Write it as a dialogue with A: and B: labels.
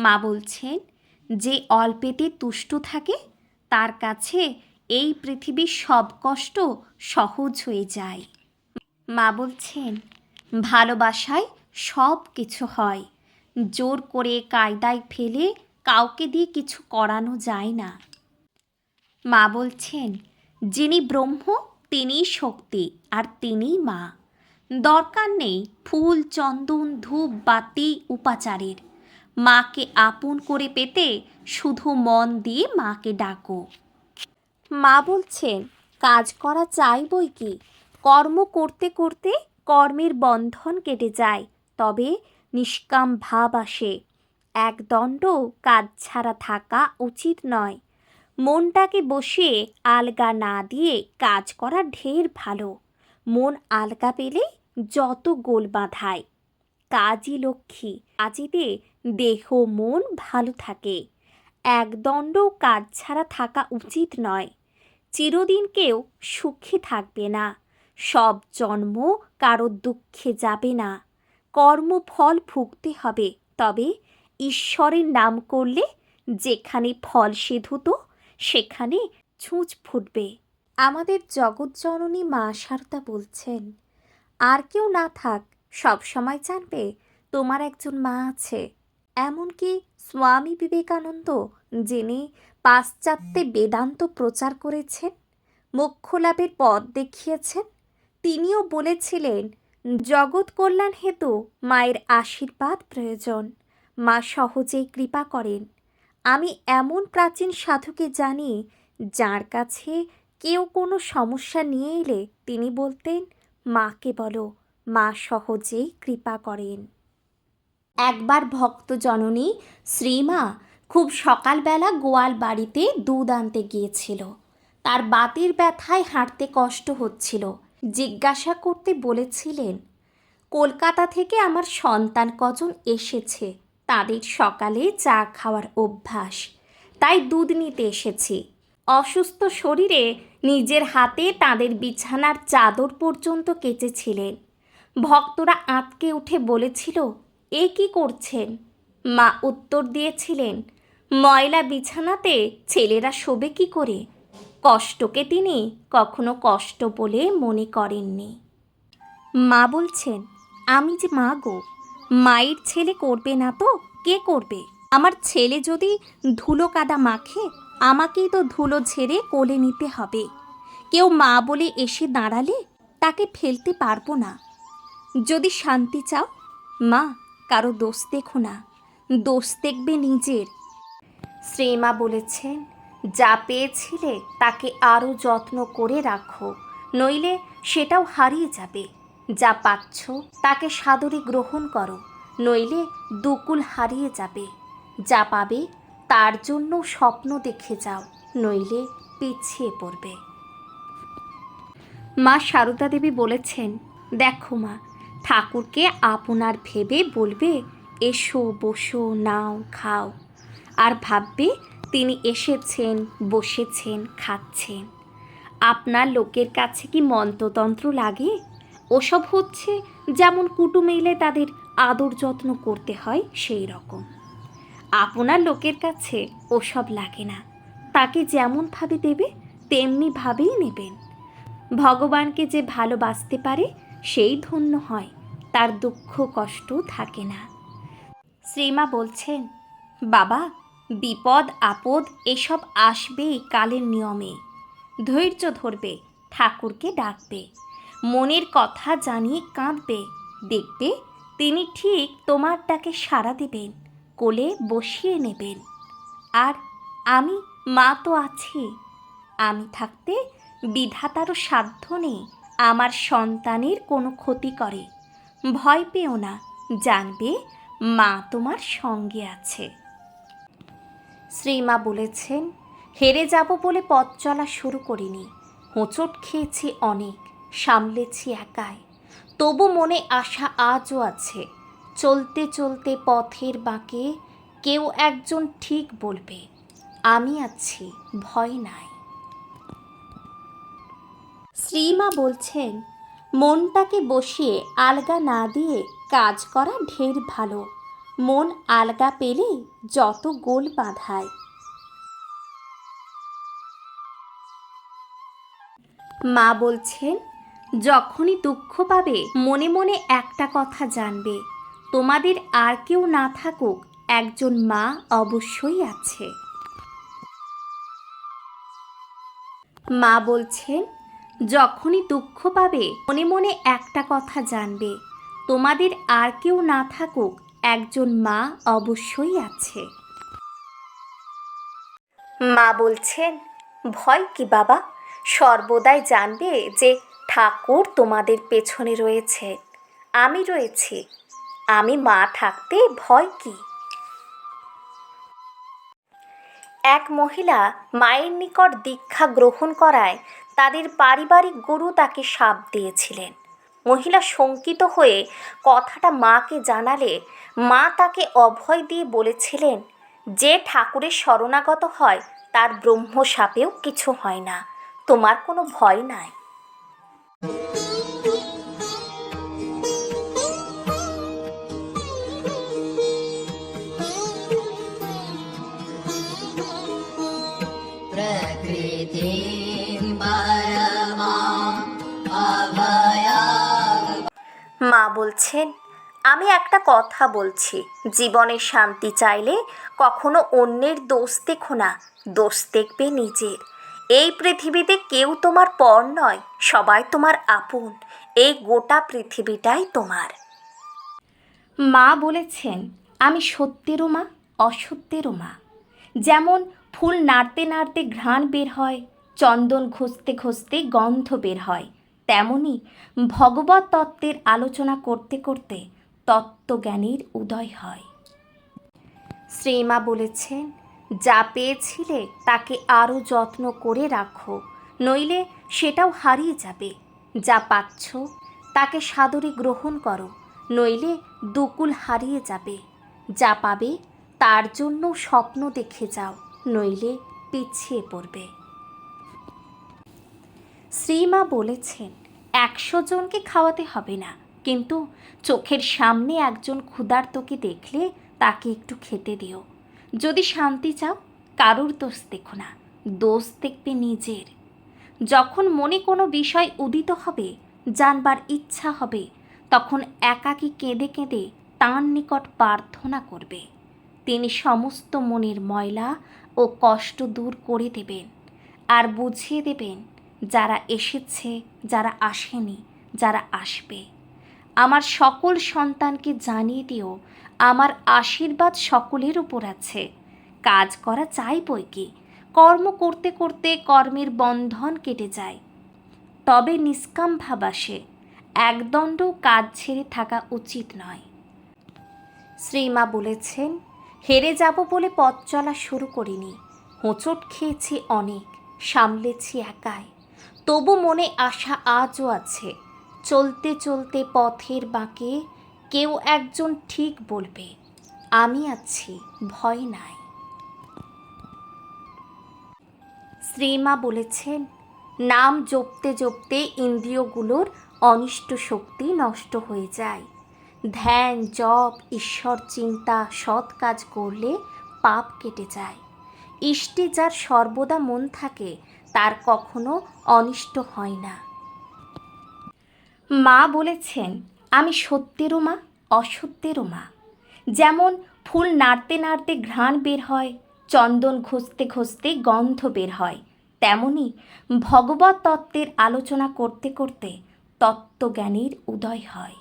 A: মা বলছেন, যে অল্পেতে তুষ্ট থাকে তার কাছে এই পৃথিবীর সব কষ্ট সহজ হয়ে যায়। মা বলছেন, ভালোবাসায় সব কিছু হয়, জোর করে কায়দায় ফেলে কাউকে দিয়ে কিছু করানো যায় না। মা বলছেন, যিনি ব্রহ্ম তিনিই শক্তি আর তিনিই মা। দরকার নেই ফুল চন্দন ধূপ বাতি উপাচারের। মাকে আপন করে পেতে শুধু মন দিয়ে মাকে ডাকো। মা বলছেন, কাজ করা চাই বই কি, কর্ম করতে করতে কর্মের বন্ধন কেটে যায়, তবে নিষ্কাম ভাব আসে। একদণ্ড কাজ ছাড়া থাকা উচিত নয়। মনটাকে বসিয়ে আলগা না দিয়ে কাজ করা ঢের ভালো। মন আলগা পেলে যত গোল বাঁধায়। কাজই লক্ষ্মী, কাজেতে দেহ মন ভালো থাকে। একদণ্ড কাজ ছাড়া থাকা উচিত নয়। চিরদিন কেউ সুখে থাকবে না, সব জন্ম কারো দুঃখে যাবে না। কর্মফল ভুগতে হবে, তবে ঈশ্বরের নাম করলে যেখানে ফল সিধুত সেখানে ছুঁচ ফুটবে। আমাদের জগৎজননী মা শারদা বলছেন, আর কেউ না থাক, সব সময় জানবে তোমার একজন মা আছে। এমনকি স্বামী বিবেকানন্দ, যিনি পাশ্চাত্যে বেদান্ত প্রচার করেছেন, মোক্ষলাভের পথ দেখিয়েছেন, তিনিও বলেছিলেন, জগৎ কল্যাণ হেতু মায়ের আশীর্বাদ প্রয়োজন। মা সহজেই কৃপা করেন। আমি এমন প্রাচীন সাধুকে জানি, যার কাছে কেউ কোনো সমস্যা নিয়ে এলে তিনি বলতেন, মাকে বলো, মা সহজেই কৃপা করেন। একবার ভক্ত জননী শ্রীমা খুব সকালবেলা গোয়াল বাড়িতে দুধ আনতে গিয়েছিল। তার বাতের ব্যথায় হাঁটতে কষ্ট হচ্ছিল। জিজ্ঞাসা করতে বলেছিলেন, কলকাতা থেকে আমার সন্তান কজন এসেছে, তাদের সকালে চা খাওয়ার অভ্যাস, তাই দুধ নিতে এসেছি। অসুস্থ শরীরে নিজের হাতে তাদের বিছানার চাদর পর্যন্ত কেচেছিলেন। ভক্তরা আঁতকে উঠে বলেছিল, এ কি করছেন? মা উত্তর দিয়েছিলেন, ময়লা বিছানাতে ছেলেরা শোবে কি করে? কষ্টকে তিনি কখনো কষ্ট বলে মনে করেননি। মা বলছেন, আমি যে মা গো, মায়ের ছেলে করবে না তো কে করবে? আমার ছেলে যদি ধুলো কাদা মাখে, আমাকেই তো ধুলো ঝেড়ে কোলে নিতে হবে। কেউ মা বলে এসে দাঁড়ালে তাকে ফেলতে পারবো না। যদি শান্তি চাও, মা কারো দোষ দেখো না, দোষ দেখবে নিজের। শ্রীমা বলেছেন, যা পেয়েছিলে তাকে আরও যত্ন করে রাখো, নইলে সেটাও হারিয়ে যাবে। যা পাচ্ছ তাকে সাদরে গ্রহণ করো, নইলে দুকুল হারিয়ে যাবে। যা পাবে তার জন্য স্বপ্ন দেখে যাও, নইলে পিছিয়ে পড়বে। মা সারদা দেবী বলেছেন, দেখো মা, ঠাকুরকে আপনার ভেবে বলবে, এসো বসো নাও খাও, আর ভাববে তিনি এসেছেন, বসেছেন, খাচ্ছেন। আপনার লোকের কাছে কি মন্ত্রতন্ত্র লাগে? ওসব হচ্ছে যেমন কুটুম এলে তাদের আদর যত্ন করতে হয়, সেই রকম। আপনার লোকের কাছে ওসব লাগে না। তাকে যেমনভাবে দেবে তেমনিভাবেই নেবেন। ভগবানকে যে ভালোবাসতে পারে সেই ধন্য হয়, তার দুঃখ কষ্ট থাকে না। শ্রীমা বলছেন, বাবা, বিপদ আপদ এসব আসবেই কালের নিয়মে। ধৈর্য ধরবে, ঠাকুরকে ডাকবে, মনের কথা জানিয়ে কাঁদবে, দেখবে তিনি ঠিক তোমার ডাকে সাড়া দেবেন, কোলে বসিয়ে নেবেন। আর আমি মা তো আছি। আমি থাকতে বিধাতারও সাধ্য নেই আমার সন্তানের কোনো ক্ষতি করে। ভয় পেও না, জানবে মা তোমার সঙ্গে আছে। শ্রীমা বলেছেন, হেরে যাব বলে পথ চলা শুরু করিনি। হোঁচট খেয়েছি অনেক, সামলেছি একাই, তবু মনে আশা আজও আছে। চলতে চলতে পথের বাঁকে কেউ একজন ঠিক বলবে, আমি আছি, ভয় নাই। শ্রীমা বলছেন, মনটাকে বসিয়ে আলগা না দিয়ে কাজ করা ঢের ভালো। মন আলগা পেলে যত গোল বাঁধায়। মা বলছেন, যখনই দুঃখ পাবে মনে মনে একটা কথা জানবে, তোমাদের আর কেউ না থাকুক, একজন মা অবশ্যই আছে। মা বলছেন, যখনই দুঃখ পাবে মনে মনে একটা কথা জানবে, তোমাদের আর কেউ না থাকুক, একজন মা অবশ্যই আছে। মা বলছেন, ভয় কি বাবা, সর্বদাই জানবে যে ঠাকুর তোমাদের পেছনে রয়েছে, আমি রয়েছি, আমি মা থাকতে ভয় কি। এক মহিলা মায়ের নিকট দীক্ষা গ্রহণ করায় তাদের পারিবারিক গুরু তাকে শাপ দিয়েছিলেন। মহিলা শঙ্কিত হয়ে কথাটা মাকে জানালে মা তাকে অভয় দিয়ে বলেছিলেন, যে ঠাকুরের শরণাগত হয় তার ব্রহ্ম শাপেও কিছু হয় না, তোমার কোনো ভয় নাই। মা বলছেন, আমি একটা কথা বলছি, জীবনে শান্তি চাইলে কখনো অন্যের দোষ দেখো না, দোষ দেখবে নিজের। এই পৃথিবীতে কেউ তোমার পর নয়, সবাই তোমার আপন, এই গোটা পৃথিবীটাই তোমার। মা বলেছেন, আমি সত্যেরও মা, অসত্যেরও মা। যেমন ফুল নাড়তে নাড়তে ঘ্রাণ বের হয়, চন্দন ঘষতে ঘষতে গন্ধ বের হয়, তেমনি ভগবত তত্ত্বের আলোচনা করতে করতে তত্ত্বজ্ঞানীর উদয় হয়। শ্রীমা বলেছেন, যা পেয়েছিলে তাকে আরও যত্ন করে রাখো, নইলে সেটাও হারিয়ে যাবে। যা পাচ্ছ তাকে সাদরে গ্রহণ করো, নইলে দুকুল হারিয়ে যাবে। যা পাবে তার জন্য স্বপ্ন দেখে যাও, নইলে পিছিয়ে পড়বে। শ্রীমা বলেছেন, 100 জনকে খাওয়াতে হবে না, কিন্তু চোখের সামনে একজন ক্ষুধার্তকে দেখলে তাকে একটু খেতে দিও। যদি শান্তি চাও, কারুর দোষ দেখো না, দোষ দেখবে নিজের। যখন মনে কোনো বিষয় উদিত হবে, জানবার ইচ্ছা হবে, তখন একাকী কেঁদে কেঁদে তাঁর নিকট প্রার্থনা করবে। তিনি সমস্ত মনের ময়লা ও কষ্ট দূর করে দেবেন, আর বুঝিয়ে দেবেন যারা এসেছে, যারা আসেনি, যারা আসবে। আমার সকল সন্তানকে জানিয়ে দিও, আমার আশীর্বাদ সকলের উপর আছে। কাজ করা চাই বই কি, কর্ম করতে করতে কর্মের বন্ধন কেটে যায়, তবে নিষ্কাম ভাব আসে। একদণ্ড কাজ ছেড়ে থাকা উচিত নয়। শ্রীমা বলেছেন, হেরে যাব বলে পথ চলা শুরু করিনি, হোঁচট খেয়েছি অনেক, সামলেছি একাই, তবু মনে আশা আজও আছে। চলতে চলতে পথের বাঁকে কেউ একজন ঠিক বলবে, আমি আছি, ভয় নাই। শ্রীমা বলেছেন, নাম জপতে জপতে ইন্দ্রিয়গুলোর অনিষ্ট শক্তি নষ্ট হয়ে যায়। ধ্যান, জপ, ঈশ্বর চিন্তা, সৎ কাজ করলে পাপ কেটে যায়। ইষ্টে যার সর্বদা মন থাকে, তার কখনো অনিষ্ট হয় না। মা বলেছেন, আমি সত্যেরও মা, অসত্যেরও মা। যেমন ফুল নাড়তে নাড়তে ঘ্রাণ বের হয়, চন্দন ঘষতে ঘষতে গন্ধ বের হয়, তেমনি ভগবত তত্ত্বের আলোচনা করতে করতে তত্ত্বজ্ঞানীর উদয় হয়।